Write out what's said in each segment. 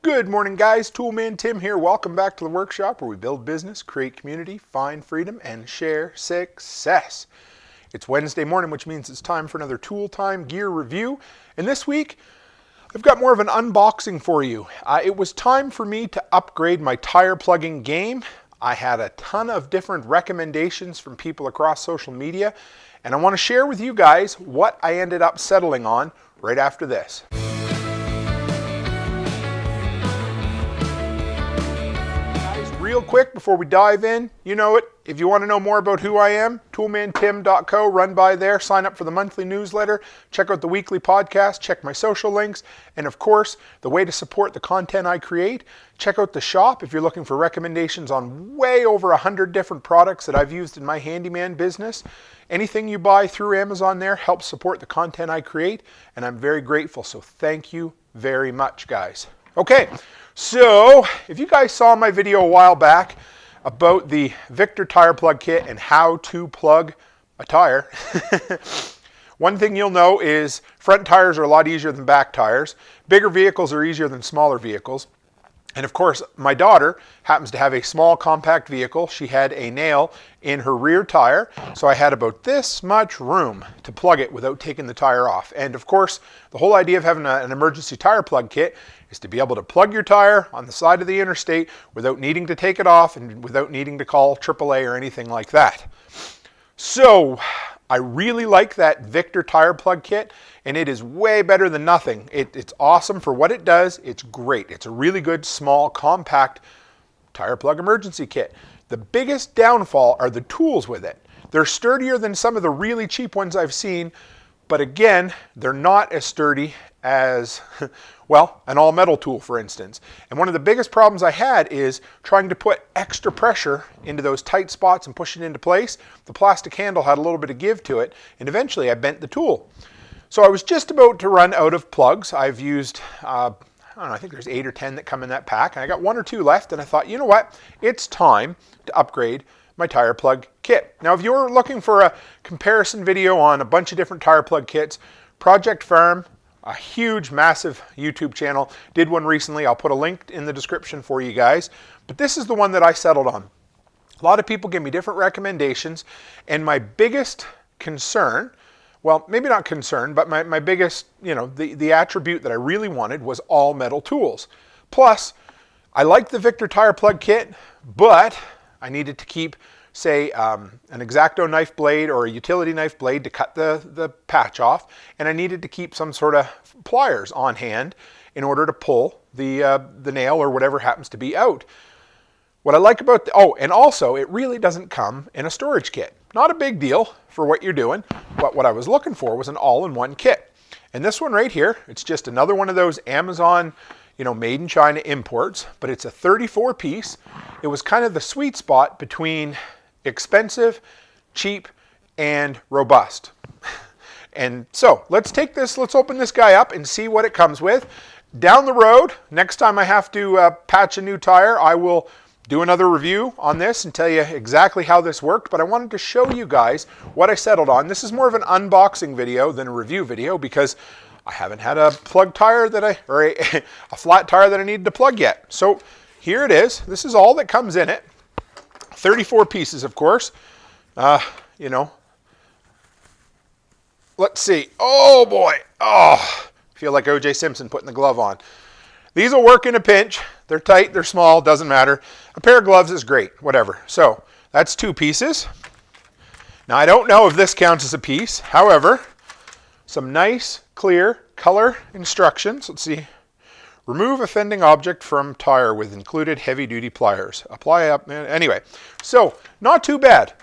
Good morning, guys. Toolman Tim here. Welcome back to the workshop where we build business, create community, find freedom, and share success. It's Wednesday morning, which means it's time for another Tool Time gear review. And this week, I've got more of an unboxing for you. It was time for me to upgrade my tire plugging game. I had a ton of different recommendations from people across social media, and I want to share with you guys what I ended up settling on right after this. Real quick before we dive in, you know it, if you want to know more about who I am, toolmantim.co, run by there, sign up for the monthly newsletter, check out the weekly podcast, check my social links, and of course, the way to support the content I create, check out the shop if you're looking for recommendations on way over 100 different products that I've used in my handyman business. Anything you buy through Amazon there helps support the content I create, and I'm very grateful, so thank you very much, guys. Okay. So, if you guys saw my video a while back about the Victor tire plug kit and how to plug a tire, one thing you'll know is front tires are a lot easier than back tires. Bigger vehicles are easier than smaller vehicles. And of course, my daughter happens to have a small compact vehicle. She had a nail in her rear tire, so I had about this much room to plug it without taking the tire off. And of course, the whole idea of having an emergency tire plug kit is to be able to plug your tire on the side of the interstate without needing to take it off and without needing to call AAA or anything like that. So I really like that Victor tire plug kit, and it is way better than nothing. It's awesome for what it does. It's great. It's a really good, small, compact tire plug emergency kit. The biggest downfall are the tools with it. They're sturdier than some of the really cheap ones I've seen, but again, they're not as sturdy as, well, an all-metal tool, for instance. And one of the biggest problems I had is trying to put extra pressure into those tight spots and push it into place. The plastic handle had a little bit of give to it, and eventually I bent the tool. So I was just about to run out of plugs. I've used, I don't know, I think there's 8 or 10 that come in that pack, and I got 1 or 2 left, and I thought, you know what? It's time to upgrade my tire plug kit. Now, if you're looking for a comparison video on a bunch of different tire plug kits, Project Farm, a huge, massive YouTube channel, did one recently. I'll put a link in the description for you guys. But this is the one that I settled on. A lot of people give me different recommendations, and my biggest concern, well, maybe not concern, but my biggest, the attribute that I really wanted was all metal tools. Plus, I like the Victor tire plug kit, but I needed to keep, say, an X-Acto knife blade or a utility knife blade to cut the patch off, and I needed to keep some sort of pliers on hand in order to pull the nail or whatever happens to be out. What I like about, and also it really doesn't come in a storage kit. Not a big deal for what you're doing, but what I was looking for was an all-in-one kit. And this one right here, it's just another one of those Amazon, made in China imports, but it's a 34 piece. It was kind of the sweet spot between expensive, cheap, and robust. And so let's open this guy up and see what it comes with. Down the road, next time I have to patch a new tire, I will do another review on this and tell you exactly how this worked, but I wanted to show you guys what I settled on. This is more of an unboxing video than a review video because I haven't had a plug tire or a flat tire that I needed to plug yet. So here it is. This is all that comes in it. 34 pieces, of course. Let's see. Oh boy. Oh, feel like O.J. Simpson putting the glove on. These will work in a pinch. They're tight, they're small, doesn't matter. A pair of gloves is great, whatever. So that's 2 pieces. Now I don't know if this counts as a piece. However, some nice, clear color instructions. Let's see. Remove offending object from tire with included heavy-duty pliers. Apply up. Anyway, so not too bad.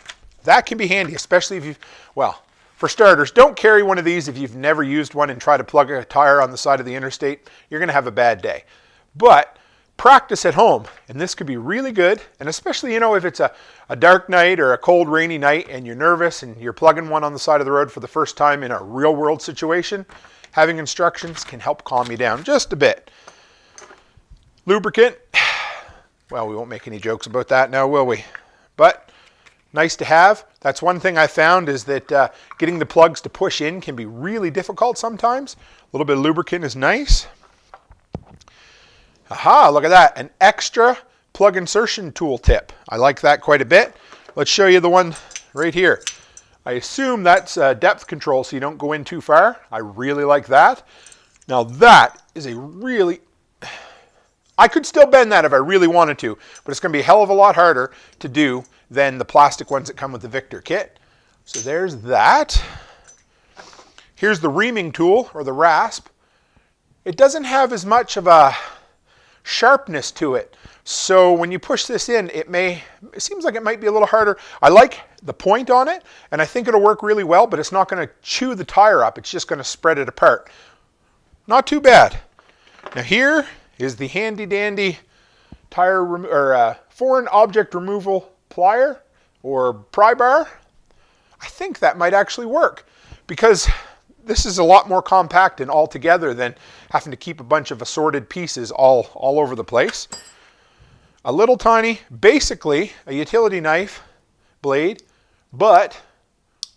That can be handy, especially if you've, well, for starters, don't carry one of these if you've never used one and try to plug a tire on the side of the interstate. You're going to have a bad day. But practice at home, and this could be really good, and especially, if it's a dark night or a cold, rainy night and you're nervous and you're plugging one on the side of the road for the first time in a real-world situation, having instructions can help calm you down just a bit. Lubricant, well, we won't make any jokes about that now, will we? But nice to have. That's one thing I found is that getting the plugs to push in can be really difficult sometimes. A little bit of lubricant is nice. Aha, look at that. An extra plug insertion tool tip. I like that quite a bit. Let's show you the one right here. I assume that's depth control so you don't go in too far. I really like that. Now that is a really... I could still bend that if I really wanted to, but it's going to be a hell of a lot harder to do than the plastic ones that come with the Victor kit. So there's that. Here's the reaming tool, or the rasp. It doesn't have as much of a sharpness to it. So when you push this in, it seems like it might be a little harder. I like the point on it, and I think it'll work really well, but it's not going to chew the tire up. It's just going to spread it apart. Not too bad. Now here is the handy dandy foreign object removal plier or pry bar. I think that might actually work because this is a lot more compact and all together than having to keep a bunch of assorted pieces all over the place. A little tiny, basically a utility knife blade, but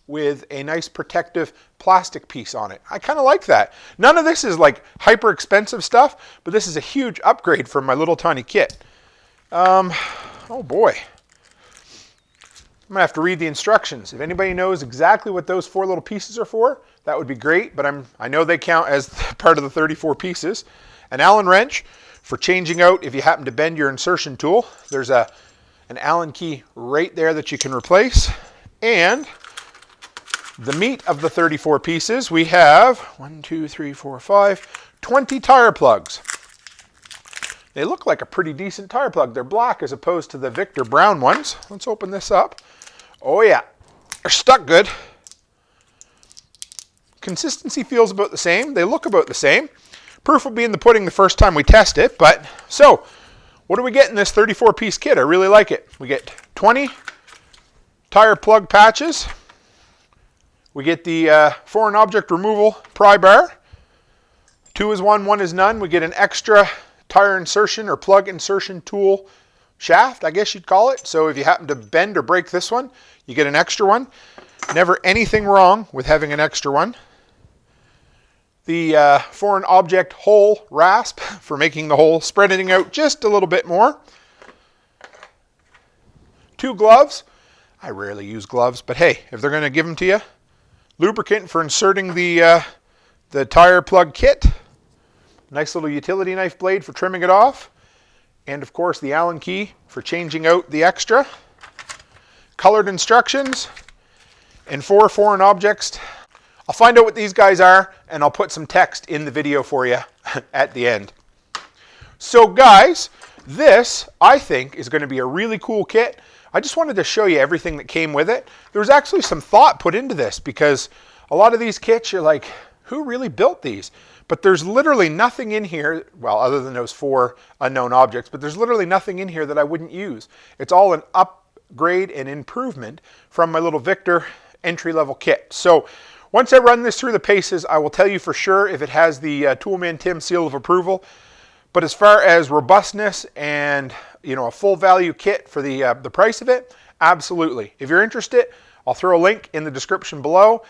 with a nice protective plastic piece on it. I kind of like that. None of this is like hyper expensive stuff, but this is a huge upgrade from my little tiny kit. Oh boy. I'm gonna have to read the instructions. If anybody knows exactly what those 4 little pieces are for, that would be great, but I know they count as part of the 34 pieces. An Allen wrench for changing out if you happen to bend your insertion tool. There's an Allen key right there that you can replace. And the meat of the 34 pieces, we have 20 tire plugs. They look like a pretty decent tire plug. They're black as opposed to the Victor brown ones. Let's open this up. Oh yeah, they're stuck good. Consistency feels about the same. They look about the same. Proof will be in the pudding the first time we test it. But so, what do we get in this 34-piece kit? I really like it. We get 20 tire plug patches. We get the foreign object removal pry bar. 2 is 1, 1 is none. We get an extra tire insertion or plug insertion tool shaft, I guess you'd call it. So if you happen to bend or break this one, you get an extra one. Never anything wrong with having an extra one. The foreign object hole rasp for making the hole, spreading out just a little bit more. 2 gloves. I rarely use gloves, but hey, if they're going to give them to you. Lubricant for inserting the tire plug kit. Nice little utility knife blade for trimming it off. And of course the Allen key for changing out the extra. Colored instructions and 4 foreign objects. I'll find out what these guys are and I'll put some text in the video for you at the end. So guys, this I think is going to be a really cool kit. I just wanted to show you everything that came with it. There was actually some thought put into this because a lot of these kits you're like, who really built these? But there's literally nothing in here, well, other than those 4 unknown objects, but there's literally nothing in here that I wouldn't use. It's all an upgrade and improvement from my little Victor entry-level kit. So once I run this through the paces, I will tell you for sure if it has the Toolman Tim seal of approval. But as far as robustness and a full value kit for the price of it, absolutely. If you're interested, I'll throw a link in the description below.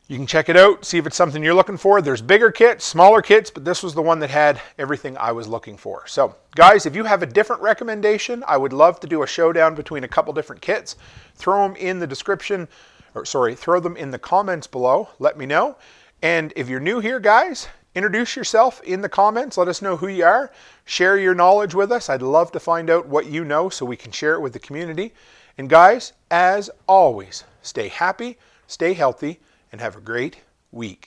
You can check it out, see if it's something you're looking for. There's bigger kits, smaller kits, but this was the one that had everything I was looking for. So guys, if you have a different recommendation, I would love to do a showdown between a couple different kits. Throw them in the description, throw them in the comments below. Let me know. And if you're new here, guys, introduce yourself in the comments. Let us know who you are. Share your knowledge with us. I'd love to find out what you know so we can share it with the community. And guys, as always, stay happy, stay healthy, and have a great week.